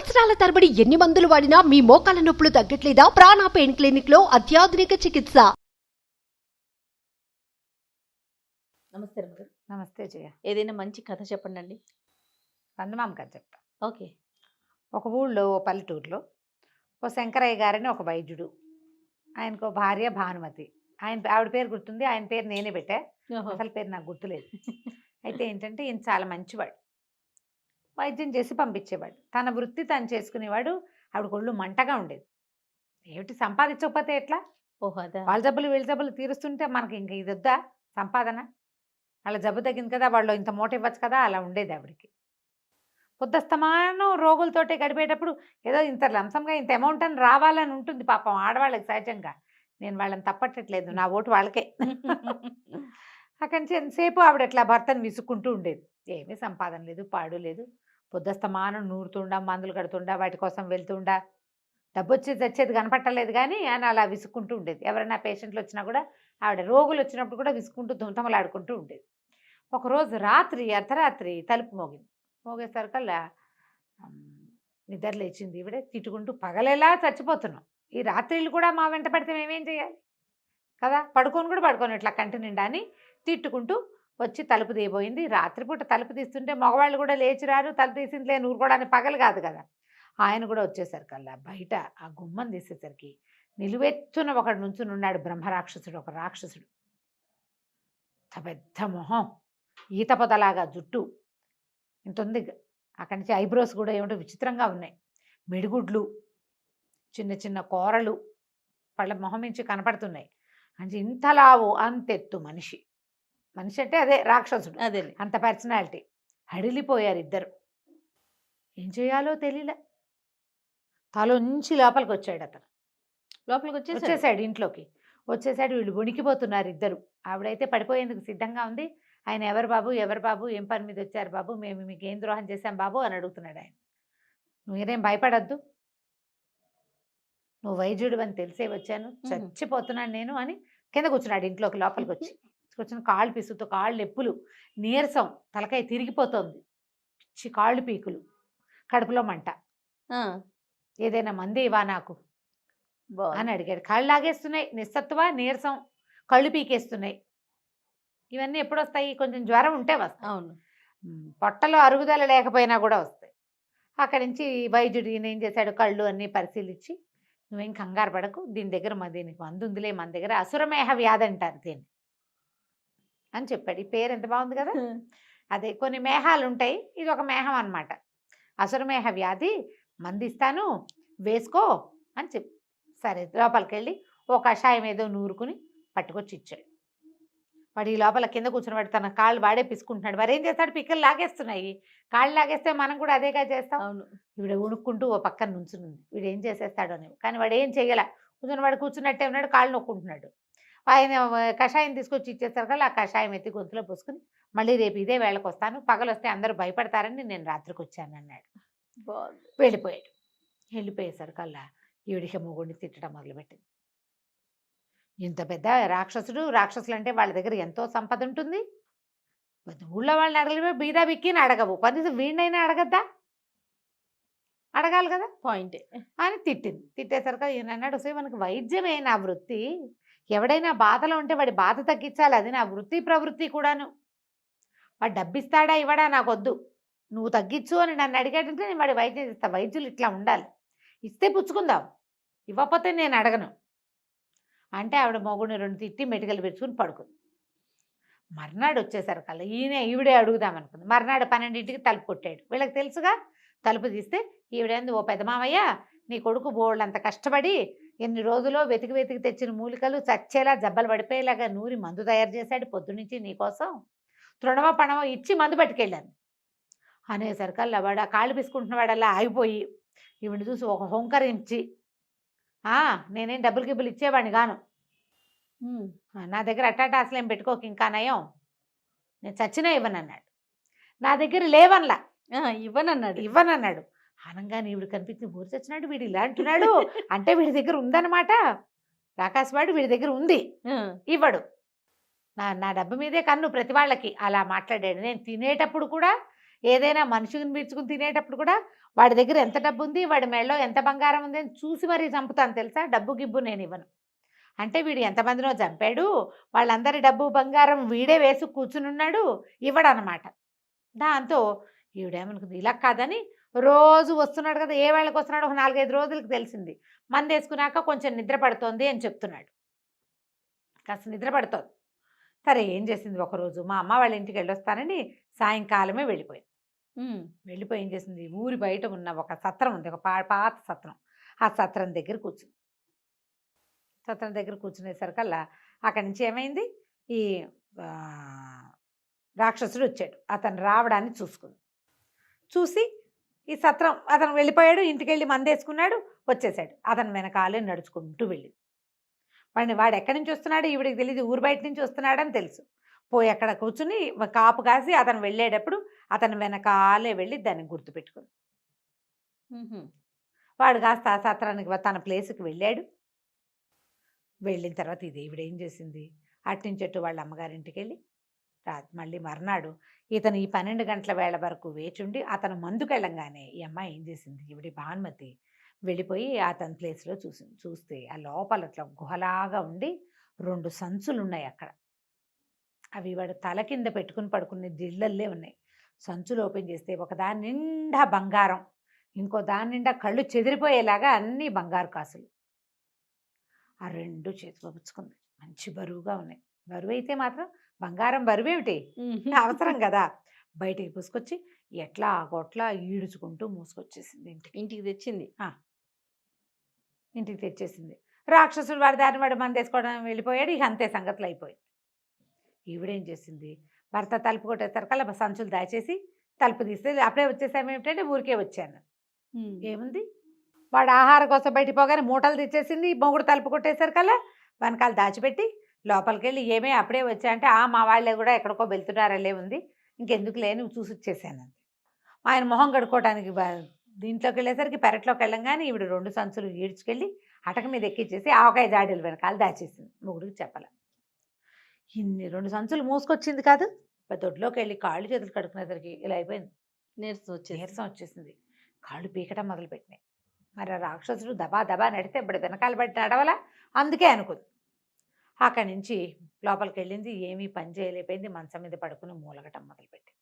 సంవత్సరాల తరబడి ఎన్ని మందులు వాడినా మీ మోకాల నొప్పులు తగ్గట్లేదా? ప్రాణ పెయిన్ క్లినిక్ లో అత్యాధునిక చికిత్స. నమస్తే రమగారు. నమస్తే జయ. ఏదైనా మంచి కథ చెప్పండి. చందమామ కథ చెప్తా. ఓకే. ఒక ఊళ్ళో ఓ పల్లెటూరులో ఓ శంకరయ్య గారని ఒక వైద్యుడు, ఆయనకు ఓ భార్య భానుమతి. ఆవిడ పేరు గుర్తుంది, ఆయన పేరు నేనే పెట్టా, అసలు పేరు నాకు గుర్తులేదు. అయితే ఏంటంటే ఈయన చాలా మంచివాడు, వైద్యం చేసి పంపించేవాడు, తన వృత్తి తను చేసుకునేవాడు. ఆవిడ ఒళ్ళు మంటగా ఉండేది. ఏమిటి సంపాదించకపోతే ఎట్లా, ఓహో అదా. వాళ్ళ జబ్బులు వీళ్ళ జబ్బులు తీరుస్తుంటే మనకి ఇంక ఇది వద్దా సంపాదన, వాళ్ళ జబ్బు తగ్గింది కదా, వాళ్ళు ఇంత మూట ఇవ్వచ్చు కదా, అలా ఉండేది ఆవిడకి. పొద్దుస్తమానం రోగులతోటే గడిపేటప్పుడు ఏదో ఇంత లంసంగా ఇంత అమౌంట్ అని రావాలని ఉంటుంది పాపం ఆడవాళ్ళకి సహజంగా. నేను వాళ్ళని తప్పట్టట్లేదు, నా ఓటు వాళ్ళకే. అక్కడి నుంచి ఎంతసేపు ఆవిడ అట్లా భర్తను విసుక్కుంటూ ఉండేది. ఏమీ సంపాదన లేదు, పాడు లేదు, పొద్దుస్తమానం నూరుతుండా, మందులు కడుతుండా, వాటి కోసం వెళ్తుండా, డబ్బు వచ్చేది వచ్చేది కనపట్టలేదు కానీ ఆయన అలా విసుక్కుంటూ ఉండేది. ఎవరైనా పేషెంట్లు వచ్చినా కూడా, ఆవిడ రోగులు వచ్చినప్పుడు కూడా విసుక్కుంటూ దుంతమలాడుకుంటూ ఉండేది. ఒకరోజు అర్ధరాత్రి తలుపు మోగేసరికల్లా నిద్ర లేచింది ఈవిడే, తిట్టుకుంటూ, పగలేలా చచ్చిపోతున్నాం, ఈ రాత్రిళ్ళు కూడా మా వెంట పడితే మేమేం చేయాలి కదా, పడుకొని ఇట్లా కంటి నిండా అని తిట్టుకుంటూ వచ్చి తలుపు తీయబోయింది. రాత్రిపూట తలుపు తీస్తుంటే మగవాళ్ళు కూడా లేచిరారు, తలుపు తీసిందిలే నూరుకోవడానికి, పగలు కాదు కదా. ఆయన కూడా వచ్చేసరికల్లా బయట ఆ గుమ్మం తీసేసరికి నిలువెత్తున ఒకడు నుంచుని ఉన్నాడు, బ్రహ్మరాక్షసుడు, ఒక రాక్షసుడు. పెద్ద మొహం, ఈత పొదలాగా జుట్టు ఇంత ఉంది. అక్కడి నుంచి ఐబ్రోస్ కూడా ఏమిటో విచిత్రంగా ఉన్నాయి, మిడిగుడ్లు, చిన్న చిన్న కూరలు వాళ్ళ మొహం నుంచి కనపడుతున్నాయి. అంటే ఇంతలావు అంతెత్తు మనిషి అంటే అదే రాక్షసుడు, అదే అంత పర్సనాలిటీ. హడిలిపోయారు ఇద్దరు. ఏం చేయాలో తెలియలే. తలొంచి లోపలికి వచ్చాడు అతను. లోపలికి వచ్చేసాడు, ఇంట్లోకి వచ్చేసాడు. వీళ్ళు వణికిపోతున్నారు ఇద్దరు. ఆవిడైతే పడిపోయేందుకు సిద్ధంగా ఉంది. ఆయన ఎవరు బాబు, ఏం పని మీద వచ్చారు బాబు, మేము మీకు ఏం ద్రోహం చేశాం బాబు అని అడుగుతున్నాడు ఆయన. మీరేం భయపడద్దు, నువ్వు వైద్యుడు అని తెలిసే వచ్చాను, చచ్చిపోతున్నాను నేను అని కింద కూర్చున్నాడు. ఇంట్లోకి లోపలికి వచ్చి కూర్చుని కాళ్ళు పిసుతో, కాళ్ళు ఎప్పులు, నీరసం, తలకాయ తిరిగిపోతుంది, కాళ్ళు పీకులు, కడుపులో మంట. ఏదైనా మంది ఇవా నాకు అని అడిగాడు. కాళ్ళు లాగేస్తున్నాయి, నిస్సత్వ, నీరసం, కళ్ళు పీకేస్తున్నాయి. ఇవన్నీ ఎప్పుడు వస్తాయి, కొంచెం జ్వరం ఉంటే వస్తాయి. అవును, పొట్టలో అరుగుదల లేకపోయినా కూడా వస్తాయి. అక్కడి నుంచి వైద్యుడు ఈయన ఏం చేశాడు, కళ్ళు అన్నీ పరిశీలించి, నువ్వేం కంగారు పడకు, దీనికి మందు ఉందిలే, మన దగ్గర అసురమేహ వ్యాధి అంటారు దీన్ని అని చెప్పాడు. ఈ పేరు ఎంత బాగుంది కదా. అదే కొన్ని మేహాలు ఉంటాయి, ఇది ఒక మేహం అన్నమాట. అసురమేహ వ్యాధి మందిస్తాను, వేసుకో అని చెప్పి, సరే లోపలికి వెళ్ళి ఓ కషాయం ఏదో నూరుకుని పట్టుకొచ్చి ఇచ్చాడు. వాడు ఈ లోపల కింద కూర్చుని వాడు తన కాళ్ళు వాడే పిసుకుంటున్నాడు. మరి ఏం చేస్తాడు, పిక్కలు లాగేస్తున్నాయి, కాళ్ళు లాగేస్తే మనం కూడా అదేగా చేస్తాం. అవును. వీడు ఉణుక్కుంటూ ఓ పక్కన నుంచుంది, వీడు ఏం చేసేస్తాడు అని. కానీ వాడు ఏం చెయ్యాల, వాడు కూర్చున్నట్టే ఉన్నాడు, కాళ్ళు నొక్కుంటున్నాడు. ఆయన కషాయం తీసుకొచ్చి ఇచ్చేస్తారు కదా, ఆ కషాయం ఎత్తి గొంతులో పోసుకుని, మళ్ళీ రేపు ఇదే వేళకు వస్తాను, పగలు వస్తే అందరూ భయపడతారని నేను రాత్రికి వచ్చాను అన్నాడు. వెళ్ళిపోయాడు. వెళ్ళిపోయేసరికల్లా ఈవిడికి మొగుడిని తిట్టడం మొదలుపెట్టింది. ఇంత పెద్ద రాక్షసులు అంటే వాళ్ళ దగ్గర ఎంతో సంపద ఉంటుంది, ఊళ్ళో వాళ్ళని అడగలేవే, బీదా బిక్కిని అడగవు, కనీసం వీడినైనా అడగద్దా, అడగాలి కదా, పాయింటే అని తిట్టింది. తిట్టేసరికి ఈయన అన్నాడు, సో మనకు వైద్యమే నా వృత్తి, ఎవడైనా బాధలో ఉంటే వాడి బాధ తగ్గించాలి, అది నా వృత్తి ప్రవృత్తి కూడాను. వాడు డబ్బిస్తాడా ఇవ్వడా నాకు వద్దు, నువ్వు తగ్గించు అని నన్ను అడిగాడంటే నేను వాడి వైద్యం ఇస్తా. వైద్యులు ఇట్లా ఉండాలి, ఇస్తే పుచ్చుకుందాం, ఇవ్వకపోతే నేను అడగను అంటే ఆవిడ మొగుడిని 2 తిట్టి మెటికలు పెట్టుకుని పడుకుంది. మర్నాడు వచ్చేసరికల్లా ఈవిడే అడుగుదామనుకుంది. మర్నాడు 12ంటికి తలుపు కొట్టాడు. వీళ్ళకి తెలుసుగా, తలుపు తీస్తే ఈవిడేంది, ఓ పెద్ద మామయ్య, నీ కొడుకు బోళ్ళంత కష్టపడి ఎన్ని రోజులో వెతికి తెచ్చిన మూలికలు చచ్చేలా జబ్బలు పడిపోయేలాగా నూరి మందు తయారు చేశాడు, పొద్దునుంచి నీకోసం తృణమో పణమో ఇచ్చి మందు పట్టుకెళ్ళాను అనేసరికల్లా వాడు ఆ కాళ్ళు పిసుకుంటున్నవాడల్లా ఆగిపోయి ఈవిడ చూసి ఒక హొంకరించి, నేనేం డబ్బులు ఇచ్చేవాడిని గాను, నా దగ్గర అట్టాటాసలు ఏం పెట్టుకోక, ఇంకా నయం, నేను చచ్చినా ఇవ్వనన్నాడు. నా దగ్గర లేవన్లా, ఇవ్వనన్నాడు. అనంగానే ఈవిడ కనిపించింది, ఊరు చచ్చినాడు వీడు ఇలా అంటున్నాడు అంటే వీడి దగ్గర ఉందన్నమాట, రాకాశవాడు వీడి దగ్గర ఉంది, ఇవ్వడు, నా డబ్బు మీదే కన్ను ప్రతి వాళ్ళకి, అలా మాట్లాడాడు. నేను తినేటప్పుడు కూడా ఏదైనా మనిషిని పీల్చుకుని తినేటప్పుడు కూడా వాడి దగ్గర ఎంత డబ్బు ఉంది, వాడి మెడలో ఎంత బంగారం ఉంది అని చూసి మరీ చంపుతాను తెలుసా. డబ్బు గిబ్బు నేను ఇవ్వను. అంటే వీడు ఎంతమందినో చంపాడు, వాళ్ళందరి డబ్బు బంగారం వీడే వేసి కూర్చునున్నాడు, ఇవ్వడనమాట. దాంతో ఈవిడేమనుకుంది, ఇలా కాదని రోజు వస్తున్నాడు కదా, ఏ వేళకి వస్తున్నాడు, ఒక 4-5 రోజులకి తెలిసింది. మందు వేసుకున్నాక కొంచెం నిద్ర పడుతోంది అని చెప్తున్నాడు. కాస్త నిద్ర పడుతోంది. సరే ఏం చేసింది, ఒకరోజు మా అమ్మ వాళ్ళ ఇంటికి వెళ్ళొస్తానని సాయంకాలమే వెళ్ళిపోయింది. వెళ్ళిపోయి ఏం చేసింది, ఊరి బయట ఉన్న ఒక సత్రం ఉంది, ఒక పాత సత్రం. ఆ సత్రం దగ్గర కూర్చుంది. సత్రం దగ్గర కూర్చునేసరికల్లా అక్కడి నుంచి ఏమైంది, ఈ రాక్షసుడు వచ్చాడు. అతను రావడాన్ని చూసుకుంది. చూసి ఈ సత్రం అతను వెళ్ళిపోయాడు, ఇంటికి వెళ్ళి మందేసుకున్నాడు, వచ్చేసాడు. అతను వెనకాలే నడుచుకుంటూ వెళ్ళింది. వాడు ఎక్కడి నుంచి వస్తున్నాడు ఈవిడికి తెలియదు, ఊరు బయట నుంచి వస్తున్నాడని తెలుసు. పోయి అక్కడ కూర్చుని కాపు కాసి అతను వెళ్ళేటప్పుడు అతను వెనకాలే వెళ్ళి దాన్ని గుర్తుపెట్టుకుంది. వాడు కాస్త ఆ సత్రానికి తన ప్లేస్కి వెళ్ళాడు. వెళ్ళిన తర్వాత ఇది ఈవిడ ఏం చేసింది, అట్నుంచెట్టు వాళ్ళ అమ్మగారింటికి వెళ్ళి మళ్ళీ మర్నాడు ఇతను ఈ 12 గంటల వేళ వరకు వేచుండి అతను మందుకెళ్ళంగానే ఈ అమ్మాయి ఏం చేసింది, ఈవిడి భానుమతి వెళ్ళిపోయి అతని ప్లేస్లో చూస్తే ఆ లోపల అట్లా గుహలాగా ఉండి 2 సంచులు ఉన్నాయి అక్కడ. అవి వాడు తల కింద పెట్టుకుని పడుకునే దిళ్ళల్లే ఉన్నాయి. సంచులు ఓపెన్ చేస్తే ఒక దాని నిండా బంగారం, ఇంకో దాని నిండా కళ్ళు చెదిరిపోయేలాగా అన్నీ బంగారు కాసులు. ఆ 2 చేతిలో పుచ్చుకుంది. మంచి బరువుగా ఉన్నాయి. బరువు అయితే మాత్రం బంగారం బరువేమిటి, అవసరం కదా. బయటికి పూసుకొచ్చి ఎట్లా గొట్లా ఈడుచుకుంటూ మూసుకొచ్చేసింది ఇంటికి తెచ్చింది. ఇంటికి తెచ్చేసింది. రాక్షసుడు వాడి దారిని వాడు మందేసుకోవడం వెళ్ళిపోయాడు. ఇక అంతే సంగతులు అయిపోయింది. ఈవిడేం చేసింది, భర్త తలుపు కొట్టేసరికల్లా సంచులు దాచేసి తలుపు తీస్తే అప్పుడే వచ్చేసాము ఏమిటంటే ఊరికే వచ్చాను. ఏముంది, వాడు ఆహారం కోసం బయటికి పోగానే మూటలు తెచ్చేసింది. మొగుడు తలుపు కొట్టేసరికల్లా వెనకాల దాచిపెట్టి లోపలికి వెళ్ళి ఏమే అప్పుడే వచ్చా అంటే, మా వాళ్ళే కూడా ఎక్కడికో వెళ్తున్నారలే ఉంది, ఇంకెందుకు లేని చూసి వచ్చేసాను అంతే. ఆయన మొహం కడుక్కోవడానికి దీంట్లోకి వెళ్ళేసరికి పెరట్లోకి వెళ్ళంగానే ఈవిడ 2 సంచులు ఈడ్చుకెళ్ళి అటక మీద ఎక్కించేసి ఆవకాయ జాడీలు వెనకాల దాచేసింది. మొగుడికి చెప్పాల. ఇన్ని 2 సంచులు మూసుకొచ్చింది కాదు, దొడ్లోకి వెళ్ళి కాళ్ళు చేతులు కడుక్కునేసరికి ఇలా అయిపోయింది. నీరసం వచ్చేసింది. కాళ్ళు పీకటం మొదలుపెట్టినాయి. మరి ఆ రాక్షసుడు దబా దబా నడితే ఇప్పుడు వెనకాల పడి నడవలా, అందుకే అనుకుంది. అక్కడి నుంచి లోపలికి వెళ్ళింది. ఏమీ పని చేయలేకపోయింది. మంచం మీద పడుకుని మూలగటం మొదలుపెట్టింది.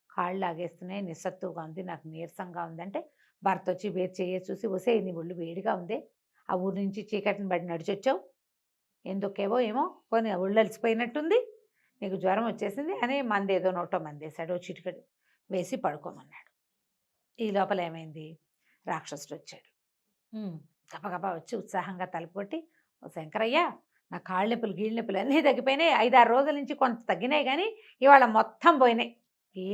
కాళ్ళు లాగేస్తున్నాయి, నిస్సత్తుగా ఉంది, నాకు నీరసంగా ఉందంటే భర్త వచ్చి వేరు చేయ చూసి, వసే నీ ఒళ్ళు వేడిగా ఉంది, ఆ ఊరి నుంచి చీకటిని బట్టి నడిచొచ్చావు, ఎందుకేవో ఏమో పోనీ ఒళ్ళు అలసిపోయినట్టుంది, నీకు జ్వరం వచ్చేసింది అని మందేదో నోటో మందేశాడు, చిటికడు వేసి పడుకోమన్నాడు. ఈ లోపల ఏమైంది, రాక్షసుడు వచ్చాడు. గబగబా వచ్చి ఉత్సాహంగా తలుపు కొట్టి, ఓ శంకరయ్య, నా కాళ్ళ నొప్పులు గీళ్ళ నొప్పులు అన్నీ తగ్గిపోయినాయి, 5-6 రోజుల నుంచి కొంత తగ్గినాయి, కానీ ఇవాళ మొత్తం పోయినాయి,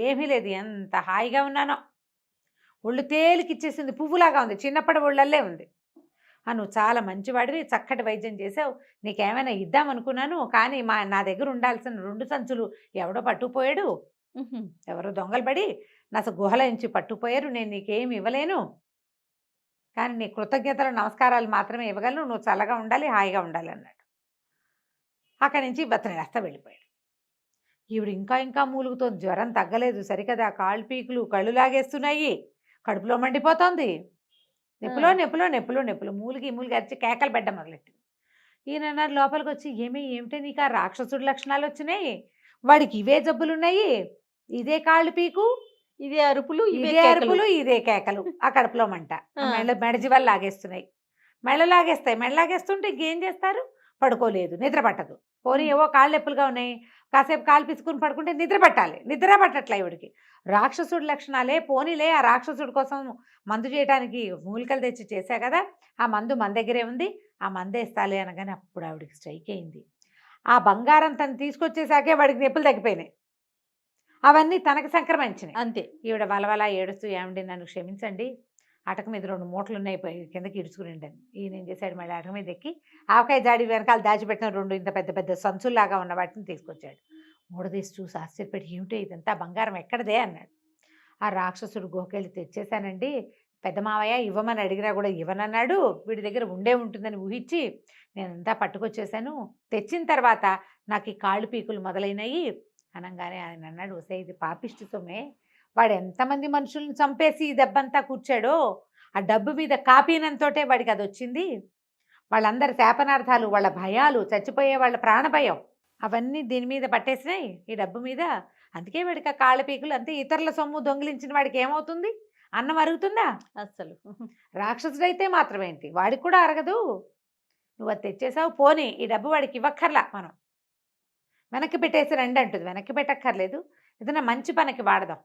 ఏమీ లేదు, ఎంత హాయిగా ఉన్నానో, ఒళ్ళు తేలికిచ్చేసింది, పువ్వులాగా ఉంది, చిన్నప్పటి ఒళ్ళల్లే ఉంది. నువ్వు చాలా మంచివాడివి, చక్కటి వైద్యం చేసావు, నీకేమైనా ఇద్దామనుకున్నాను, కానీ నా దగ్గర ఉండాల్సిన 2 సంచులు ఎవడో పట్టుకుపోయాడు, ఎవరో దొంగలు పడి నా గుహల నుంచి పట్టుకుపోయారు, నేను నీకేమి ఇవ్వలేను, కానీ నీ కృతజ్ఞతలు నమస్కారాలు మాత్రమే ఇవ్వగలను, నువ్వు చల్లగా ఉండాలి, హాయిగా ఉండాలి అన్నాడు. అక్కడి నుంచి బతనేస్తా వెళ్ళిపోయాడు. ఈవిడ ఇంకా మూలుగుతోంది, జ్వరం తగ్గలేదు సరికదా, కాళ్ళు పీకులు కళ్ళు లాగేస్తున్నాయి, కడుపులో మండిపోతోంది, నెప్పులో మూలిగి అరిచి కేకలు పెట్టడం మొదలెట్టింది. ఈయన లోపలికి వచ్చి, ఏమిటే నీకు ఆ రాక్షసుడి లక్షణాలు వచ్చినాయి, వాడికి ఇవే జబ్బులున్నాయి, ఇదే కాళ్ళు పీకు, ఇదే అరుపులు, ఇదే కేకలు, ఆ కడుపులో మంట, మెడజివలు లాగేస్తున్నాయి, మెడలాగేస్తుంటే ఇంకేం చేస్తారు, పడుకోలేదు, నిద్ర పట్టదు, పోనీ ఏవో కాళ్ళు నొప్పులుగా ఉన్నాయి, కాసేపు కాలు పిసుకుని పడుకుంటే నిద్ర పట్టట్లే ఈవిడికి. రాక్షసుడి లక్షణాలే, పోనీలే ఆ రాక్షసుడి కోసం మందు చేయడానికి మూలికలు తెచ్చి చేశా కదా, ఆ మందు మన దగ్గరే ఉంది, ఆ మందే ఇస్తాలే అనగానే అప్పుడు ఆవిడికి స్ట్రైక్ అయింది. ఆ బంగారం తను తీసుకొచ్చేసాకే వాడికి నొప్పులు తగ్గిపోయినాయి, అవన్నీ తనకు సంక్రమించినాయి అంతే. ఈవిడ వలవలా ఏడుస్తూ, ఏమండి నన్ను క్షమించండి, అటక మీద 2 మూటలు ఉన్నాయి, కిందకి ఇడుచుకుని. ఈయన ఏం చేశాడు, మళ్ళీ అటక మీద ఎక్కి ఆవకాయ జాడి వెనకాల దాచిపెట్టిన 2 ఇంత పెద్ద సంచుల్లాగా ఉన్న వాటిని తీసుకొచ్చాడు. మూడదీసి చూసి ఆశ్చర్యపెట్టి, ఏమిటో ఇదంతా బంగారం ఎక్కడదే అన్నాడు. ఆ రాక్షసుడు గుహకెళ్ళి తెచ్చేశానండి, పెద్ద మావయ్య ఇవ్వమని అడిగినా కూడా ఇవ్వనన్నాడు, వీడి దగ్గర ఉంటుందని ఊహించి నేనంతా పట్టుకొచ్చేసాను, తెచ్చిన తర్వాత నాకు ఈ కాళ్ళు పీకులు మొదలైనవి అనగానే ఆయన అన్నాడు, వసే ఇది పాపిష్టి సొమ్మే, వాడు ఎంతమంది మనుషుల్ని చంపేసి ఈ దెబ్బంతా కూర్చాడో, ఆ డబ్బు మీద కాపీనంతోటే వాడికి అది వచ్చింది. వాళ్ళందరి శాపనార్థాలు, వాళ్ళ భయాలు, చచ్చిపోయే వాళ్ళ ప్రాణభయం అవన్నీ దీని మీద పట్టేసినాయి, ఈ డబ్బు మీద. అందుకే వాడికి ఆ కాళ్ళ పీకులు. అంతే. ఇతరుల సొమ్ము దొంగిలించిన వాడికి ఏమవుతుంది? అన్నం అరుగుతుందా? అస్సలు. రాక్షసుడైతే మాత్రమేంటి, వాడికి కూడా అరగదు. నువ్వు అది తెచ్చేసావు, పోనీ ఈ డబ్బు వాడికి ఇవ్వక్కర్లా, మనం వెనక్కి పెట్టేసి రండి అంటుంది. వెనక్కి పెట్టక్కర్లేదు, ఏదైనా మంచి పనికి వాడదాం,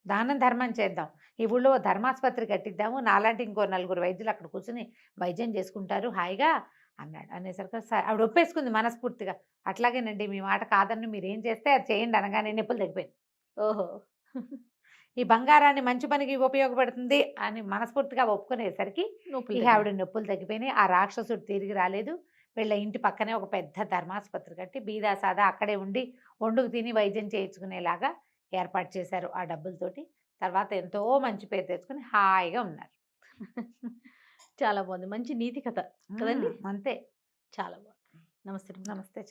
దానం ధర్మం చేద్దాం, ఈ ఊళ్ళో ఓ ధర్మాసుపత్రి కట్టిద్దాము, నాలాంటి ఇంకో 4 వైద్యులు అక్కడ కూర్చుని వైద్యం చేసుకుంటారు హాయిగా అన్నాడు. అనేసరికి ఆవిడ ఒప్పేసుకుంది మనస్ఫూర్తిగా. అట్లాగేనండి, మీ మాట కాదని, మీరు ఏం చేస్తే అది చేయండి అనగానే నిప్పులు తగ్గిపోయింది. ఓహో! ఈ బంగారాన్ని మంచి పనికి ఉపయోగపడుతుంది అని మనస్ఫూర్తిగా ఒప్పుకునేసరికి నొప్పులు ఇక ఆవిడ నొప్పులు తగ్గిపోయినాయి. ఆ రాక్షసుడు తిరిగి రాలేదు. వీళ్ళ ఇంటి పక్కనే ఒక పెద్ద ధర్మాసుపత్రి కట్టి బీదా సాదా అక్కడే ఉండి వండుకు తిని వైద్యం చేయించుకునేలాగా ఏర్పాటు చేశారు ఆ డబ్బులతోటి. తర్వాత ఎంతో మంచి పేరు తెచ్చుకుని హాయిగా ఉన్నారు. చాలా బాగుంది. మంచి నీతి కథ కదండి. అంతే. చాలా బాగుంది. నమస్తే. నమస్తే.